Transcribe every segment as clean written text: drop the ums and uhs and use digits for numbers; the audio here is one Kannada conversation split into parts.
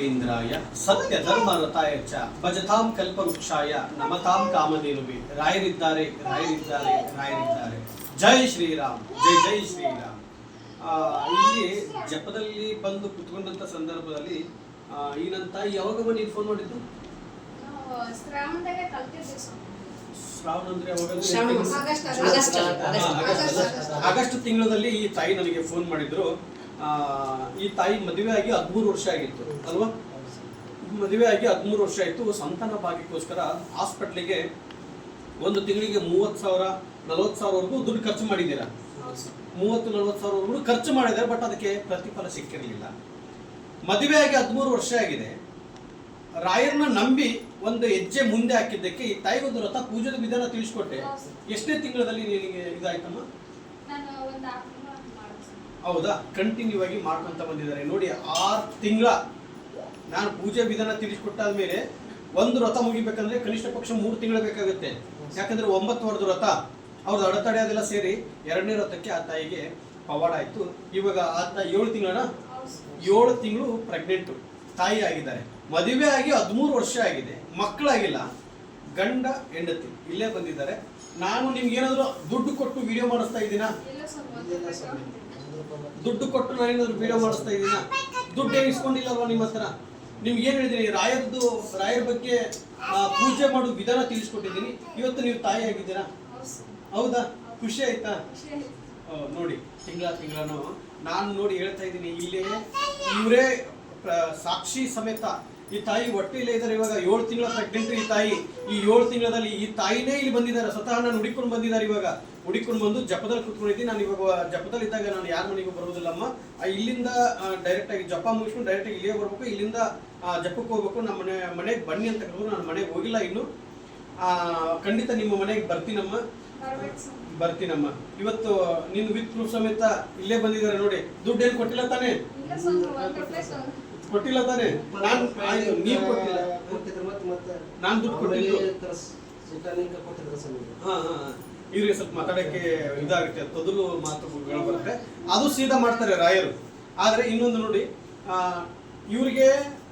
ಇಂದ್ರಾಯ ಸತ್ಯ ಧರ್ಮ ರತಾಯ ಚ ಭಜತಾಂ ಕಲ್ಪವೃಕ್ಷಾಯ ನಮತಾಂ ಕಾಮಧೇನುವೆ ರಾಯರಿದ್ದಾರೆ ರಾಯರಿದ್ದಾರೆ ರಾಯರಿದ್ದಾರೆ. ಜೈ ಶ್ರೀರಾಮ್, ಜೈ ಜೈ ಶ್ರೀರಾಮ್. ಇಲ್ಲಿ ಜಪದಲ್ಲಿ ಬಂದು ಕುತ್ಕೊಂಡಂತ ಸಂದರ್ಭದಲ್ಲಿ ಏನಂತ ಯಾವಾಗ ನೀನು ಫೋನ್ ಮಾಡಿದ್ದು? ಶ್ರಾವಣ ಅಂದ್ರೆ ಆಗಸ್ಟ್ ತಿಂಗಳಲ್ಲಿ ಈ ತಾಯಿ ನನಗೆ ಫೋನ್ ಮಾಡಿದ್ರು. ಈ ತಾಯಿ ಮದುವೆ ಆಗಿ 13 ವರ್ಷ ಆಗಿತ್ತು ಅಲ್ವಾ? ಮದುವೆ ಆಗಿ 13 ವರ್ಷ ಆಯಿತು. ಸಂತಾನ ಭಾಗ್ಯಕ್ಕೋಸ್ಕರ ಹಾಸ್ಪಿಟ್ಲಿಗೆ ಒಂದು ತಿಂಗಳಿಗೆ 30,000 40,000ವರೆಗೂ ದುಡ್ಡು ಖರ್ಚು ಮಾಡಿದ್ದೀರಾ. 30-40 ಸಾವಿರವರೆಗೂ ಖರ್ಚು ಮಾಡಿದ್ದಾರೆ. ಬಟ್ ಅದಕ್ಕೆ ಪ್ರತಿಫಲ ಸಿಕ್ಕಿರಲಿಲ್ಲ. ಮದುವೆ ಆಗಿ 13 ವರ್ಷ ಆಗಿದೆ. ರಾಯರನ್ನ ನಂಬಿ ಒಂದು ಹೆಜ್ಜೆ ಮುಂದೆ ಹಾಕಿದ್ದಕ್ಕೆ ಈ ತಾಯಿಗೊಂದು ವ್ರತ ಪೂಜೆದ ವಿಧಾನ ತಿಳಿಸ್ಕೊಟ್ಟೆ. ಎಷ್ಟನೇ ತಿಂಗಳಲ್ಲಿ ನಿನಗೆ ಇದಾಯ್ತಮ್ಮ? ಹೌದಾ? ಕಂಟಿನ್ಯೂ ಆಗಿ ಮಾಡ್ಕೊಂತ ಬಂದಿದ್ದಾರೆ ನೋಡಿ. 6 ತಿಂಗಳ ನಾನು ಪೂಜೆ ವಿಧಾನ ತಿಳಿಸ್ಕೊಟ್ಟಾದ ಮೇಲೆ ಒಂದು ವ್ರತ ಮುಗಿಬೇಕಂದ್ರೆ ಕನಿಷ್ಠ ಪಕ್ಷ 3 ತಿಂಗಳು ಬೇಕಾಗುತ್ತೆ. ಯಾಕಂದ್ರೆ 9 ವರ್ಷದ ವ್ರತ ಅವ್ರದ್ದು ಅಡೆತಡೆ ಅದೆಲ್ಲ ಸೇರಿ 2ನೇ ವ್ರತಕ್ಕೆ ಆ ತಾಯಿಗೆ ಪವಾಡ ಆಯ್ತು. ಇವಾಗ ಆ ತಾಯಿ 7 ತಿಂಗಳು ಪ್ರೆಗ್ನೆಂಟ್ ತಾಯಿ ಆಗಿದ್ದಾರೆ. ಮದುವೆ ಆಗಿ 13 ವರ್ಷ ಆಗಿದೆ, ಮಕ್ಕಳಾಗಿಲ್ಲ. ಗಂಡ ಹೆಂಡತಿ ಇಲ್ಲೇ ಬಂದಿದ್ದಾರೆ. ನಾನು ನಿಮ್ಗೆ ಏನಾದ್ರು ದುಡ್ಡು ಕೊಟ್ಟು ವಿಡಿಯೋ ಮಾಡಿಸ್ತಾ ಇದ್ದೀನಾ? ದುಡ್ಡು ಕೊಟ್ಟು ನಾನೇನಾದ್ರು ವಿಡಿಯೋ ಮಾಡಿಸ್ತಾ ಇದ್ದೀನಾ? ದುಡ್ಡು ಏನು ಇಸ್ಕೊಂಡಿಲ್ಲಲ್ವಾ ನಿಮ್ಮ ಹತ್ರ? ನಿಮ್ಗೆ ಏನು ಹೇಳಿದೀನಿ? ರಾಯರ ಬಗ್ಗೆ ಪೂಜೆ ಮಾಡೋ ವಿಧಾನ ತಿಳಿಸ್ಕೊಟ್ಟಿದ್ದೀನಿ. ಇವತ್ತು ನೀವು ತಾಯಿ ಆಗಿದ್ದೀರಾ. ಹೌದಾ? ಖುಷಿ ಆಯ್ತಾ? ನೋಡಿ, ತಿಂಗಳನು ನಾನು ನೋಡಿ ಹೇಳ್ತಾ ಇದ್ದೀನಿ. ಇಲ್ಲೇ ಇವರೇ ಸಾಕ್ಷಿ ಸಮೇತ ಈ ತಾಯಿ ಹೊಟ್ಟೆಯಲ್ಲೇ ಇದ್ದಾರೆ. ಇವಾಗ 7 ತಿಂಗಳ ಪ್ರೆಗ್ನೆಂಟ್ ಈ ತಾಯಿ. ಈ 7 ತಿಂಗಳಲ್ಲಿ ಈ ತಾಯಿನೇ ಇಲ್ಲಿ ಬಂದಿದ್ದಾರೆ. ಸ್ವತಃ ನಾನು ಹುಡಿಕೊಂಡು ಬಂದಿದ್ದಾರೆ. ಇವಾಗ ಹುಡಿಕೊಂಡು ಬಂದು ಜಪದಲ್ಲಿ ಕುತ್ಕೊಂಡಿದ್ದೀನಿ. ನಾನು ಇವಾಗ ಜಪದಲ್ಲಿ ಇದ್ದಾಗ ನಾನು ಯಾರ ಮನೆಗೂ ಬರೋದಿಲ್ಲಮ್ಮ. ಇಲ್ಲಿಂದ ಡೈರೆಕ್ಟ್ ಆಗಿ ಜಪ ಮುಗಿಸ್ಕೊಂಡು ಡೈರೆಕ್ಟ್ ಆಗಿ ಇಲ್ಲಿಗೆ ಬರ್ಬೇಕು. ಇಲ್ಲಿಂದ ಜಪಕ್ಕೆ ಹೋಗ್ಬೇಕು. ನಮ್ಮ ಮನೆಗೆ ಬನ್ನಿ ಅಂತ ಕರೆದ್ರು. ನಾನು ಮನೆಗೆ ಹೋಗಿಲ್ಲ ಇನ್ನು. ಖಂಡಿತ ನಿಮ್ಮ ಮನೆಗೆ ಬರ್ತೀನಮ್ಮ. ಇವತ್ತು ನೀನು ವಿತ್ ಪ್ರೂಫ್ ಸಮೇತ ಇಲ್ಲೇ ಬಂದಿದ್ದಾರೆ ನೋಡಿ. ದುಡ್ಡು ಏನು ಕೊಟ್ಟಿಲ್ಲ ತಾನೇ? ಕೊಟ್ಟಿಲ್ಲ ತಾನೆ? ನೀವು ಕೊಟ್ಟಿಲ್ಲ. ನಾನು ದುಡ್ಡು ಕೊಟ್ಟಿದ್ದು. ಇವ್ರಿಗೆ ಸ್ವಲ್ಪ ಮಾತಾಡಕ್ಕೆ ಇದಾಗುತ್ತೆ, ತೊದಲು ಮಾತುಗಳು ಬರುತ್ತೆ. ಅದು ಸೀದಾ ಮಾಡ್ತಾರೆ ರಾಯರು. ಆದ್ರೆ ಇನ್ನೊಂದು ನೋಡಿ,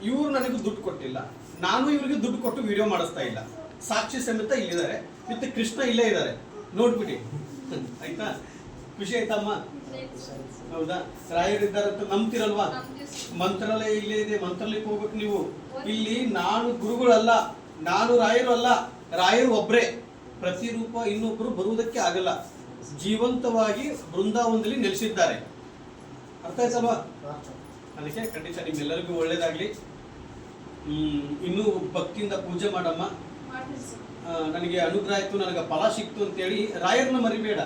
ಇವ್ರು ನನಗೆ ದುಡ್ಡು ಕೊಟ್ಟಿಲ್ಲ, ನಾನು ಇವ್ರಿಗೆ ದುಡ್ಡು ಕೊಟ್ಟು ವಿಡಿಯೋ ಮಾಡಿಸ್ತಾ ಇಲ್ಲ. ಸಾಕ್ಷಿ ಸಮೇತ ಇಲ್ಲಿದ್ದಾರೆ. ಮತ್ತೆ ಕೃಷ್ಣ ಇಲ್ಲೇ ಇದ್ದಾರೆ, ನೋಡ್ಬಿಡಿ. ಆಯ್ತಾ? ಖುಷಿ ಆಯ್ತಮ್ಮ? ಹೌದಾ? ರಾಯರಿದ್ದಾರೆ ಅಂತ ನಂಬ್ತಿರಲ್ವಾ? ಮಂತ್ರಾಲಯ ಇಲ್ಲೇ ಇದೆ. ಮಂತ್ರಾಲಯಕ್ಕೆ ಹೋಗ್ಬೇಕು ನೀವು. ಇಲ್ಲಿ ನಾನು ಗುರುಗಳಲ್ಲ, ನಾನು ರಾಯರು ಅಲ್ಲ. ರಾಯರು ಒಬ್ರೇ. ಪ್ರತಿರೂಪ ಇನ್ನೊಬ್ರು ಬರುವುದಕ್ಕೆ ಆಗಲ್ಲ. ಜೀವಂತವಾಗಿ ಬೃಂದಾವನದಲ್ಲಿ ನೆಲೆಸಿದ್ದಾರೆ. ಅರ್ಥ ಆಯ್ತಲ್ವಾ? ಅದಕ್ಕೆ ಖಂಡಿತ ನಿಮ್ಮೆಲ್ಲರಿಗೂ ಒಳ್ಳೇದಾಗ್ಲಿ. ಇನ್ನೂ ಭಕ್ತಿಯಿಂದ ಪೂಜೆ ಮಾಡಮ್ಮ. ನನಗೆ ಅನುಗ್ರಹ ಆಯ್ತು, ನನಗೆ ಫಲ ಸಿಕ್ತು ಅಂತೇಳಿ ರಾಯರನ್ನ ಮರಿಬೇಡ.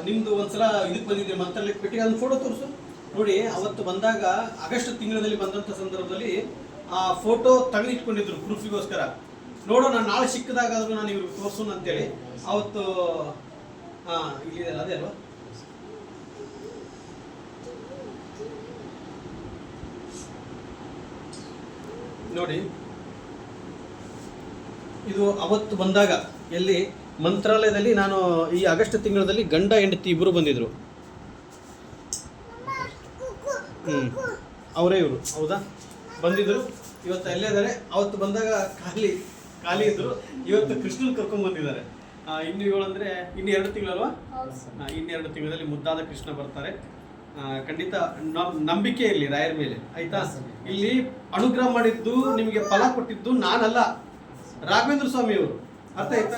ನಿಮ್ದು ಒಂದ್ಸಲ ಇದಕ್ಕೆ ಬಂದಿದ್ದೆ ಮಂತ್ರಾಲಯಕ್ಕೆ ಭೇಟಿ. ಅದನ್ನ ಫೋಟೋ ತೋರಿಸು ನೋಡಿ. ಅವತ್ತು ಬಂದಾಗ ಆಗಸ್ಟ್ ತಿಂಗಳಲ್ಲಿ ಬಂದಂತ ಸಂದರ್ಭದಲ್ಲಿ ಆ ಫೋಟೋ ತೆಗೆದಿಟ್ಕೊಂಡಿದ್ರು ಪ್ರೂಫಿಗೋಸ್ಕರ. ನೋಡೋಣ ನಾಳೆ ಸಿಕ್ಕದಾಗಾದ್ರೂ ನಾನು ಇವ್ರಿಗೆ ತೋರ್ಸೋಣ ಅಂತೇಳಿ ಅವತ್ತು. ಇಲ್ಲಿದೆಲ್ಲ ಅದೇ ಅಲ್ವಾ? ನೋಡಿ, ಇದು ಅವತ್ತು ಬಂದಾಗ ಎಲ್ಲಿ ಮಂತ್ರಾಲಯದಲ್ಲಿ ನಾನು ಈ ಆಗಸ್ಟ್ ತಿಂಗಳಲ್ಲಿ ಗಂಡ ಹೆಂಡತಿ ಇಬ್ಬರು ಬಂದಿದ್ರು. ಅವರೇ ಇವರು. ಹೌದಾ? ಬಂದಿದ್ರು. ಇವತ್ತು ಎಲ್ಲೇ ಇದ್ದಾರೆ. ಅವತ್ತು ಬಂದಾಗ ಖಾಲಿ ಇದ್ರು. ಇವತ್ತು ಕೃಷ್ಣನ್ ಕರ್ಕೊಂಡ್ ಬಂದಿದ್ದಾರೆ. ಇನ್ನು ಇವಳಂದ್ರೆ ಇನ್ನು 2 ತಿಂಗಳಲ್ವಾ? ಇನ್ನು 2 ತಿಂಗಳಲ್ಲಿ ಮುದ್ದಾದ ಕೃಷ್ಣ ಬರ್ತಾರೆ. ಖಂಡಿತ ನಂಬಿಕೆ ಇರಲಿ ರಾಯರ ಮೇಲೆ. ಆಯ್ತಾ? ಇಲ್ಲಿ ಅನುಗ್ರಹ ಮಾಡಿದ್ದು, ನಿಮಗೆ ಫಲ ಕೊಟ್ಟಿದ್ದು ನಾನಲ್ಲ, ರಾಘವೇಂದ್ರ ಸ್ವಾಮಿ ಅವರು. ಅರ್ಥ ಆಯ್ತಾ?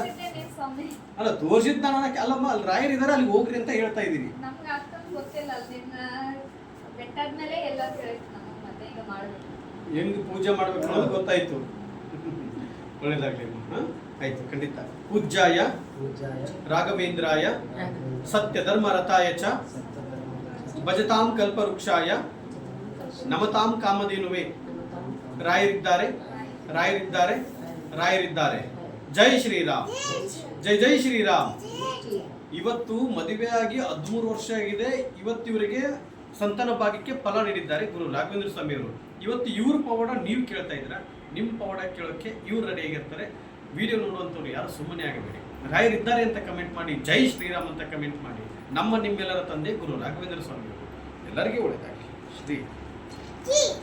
ಅಲ್ಲ, ತೋರಿಸಿದ್ ನಾನು ಅಲ್ಲಮ್ಮ. ಅಲ್ಲಿ ರಾಯರಿದ್ದಾರೆ, ಅಲ್ಲಿ ಹೋಗ್ರಿ ಅಂತ ಹೇಳ್ತಾ ಇದ್ದೀನಿ. ಹೆಂಗ್ ಪೂಜೆ ಮಾಡ್ಬೇಕು ಅನ್ನೋದು ಗೊತ್ತಾಯ್ತು. ಒಳ್ಳೇದಾಗ್ಲಿ. ಆಯ್ತು, ಖಂಡಿತ. ಪೂಜ್ಯಾಯ ರಾಘವೇಂದ್ರಾಯ ಸತ್ಯ ಧರ್ಮ ರತಾಯ ಚ ಭಜತಾಂ ಕಲ್ಪವೃಕ್ಷಾಯ ನಮತಾಂ ಕಾಮಧೇನುವೆ ರಾಯರಿದ್ದಾರೆ ರಾಯರಿದ್ದಾರೆ ರಾಯರಿದ್ದಾರೆ. ಜೈ ಶ್ರೀರಾಮ್, ಜೈ ಜೈ ಶ್ರೀರಾಮ್. ಇವತ್ತು ಮದುವೆ ಆಗಿ 13 ವರ್ಷ ಆಗಿದೆ. ಇವತ್ತು ಇವರಿಗೆ ಸಂತಾನ ಭಾಗ್ಯಕ್ಕೆ ಫಲ ನೀಡಿದ್ದಾರೆ ಗುರು ರಾಘವೇಂದ್ರ ಸ್ವಾಮಿ ಅವರು. ಇವತ್ತು ಇವ್ರ ಪವಾಡ ನೀವು ಕೇಳ್ತಾ ಇದ್ದೀರಾ. ನಿಮ್ಮ ಪವಾಡ ಕೇಳೋಕ್ಕೆ ಇವ್ರು ರೆಡಿ ಆಗಿರ್ತಾರೆ. ವಿಡಿಯೋ ನೋಡುವಂಥವ್ರು ಯಾರು ಸುಮ್ಮನೆ ಆಗಬೇಡಿ. ರಾಯರಿದ್ದಾರೆ ಅಂತ ಕಮೆಂಟ್ ಮಾಡಿ, ಜೈ ಶ್ರೀರಾಮ್ ಅಂತ ಕಮೆಂಟ್ ಮಾಡಿ. ನಿಮ್ಮೆಲ್ಲರ ತಂದೆ ಗುರು ರಾಘವೇಂದ್ರ ಸ್ವಾಮಿ ಅವರು. ಎಲ್ಲರಿಗೂ ಒಳ್ಳೆಯದಾಗಲಿ. ಶ್ರೀ ಜಿ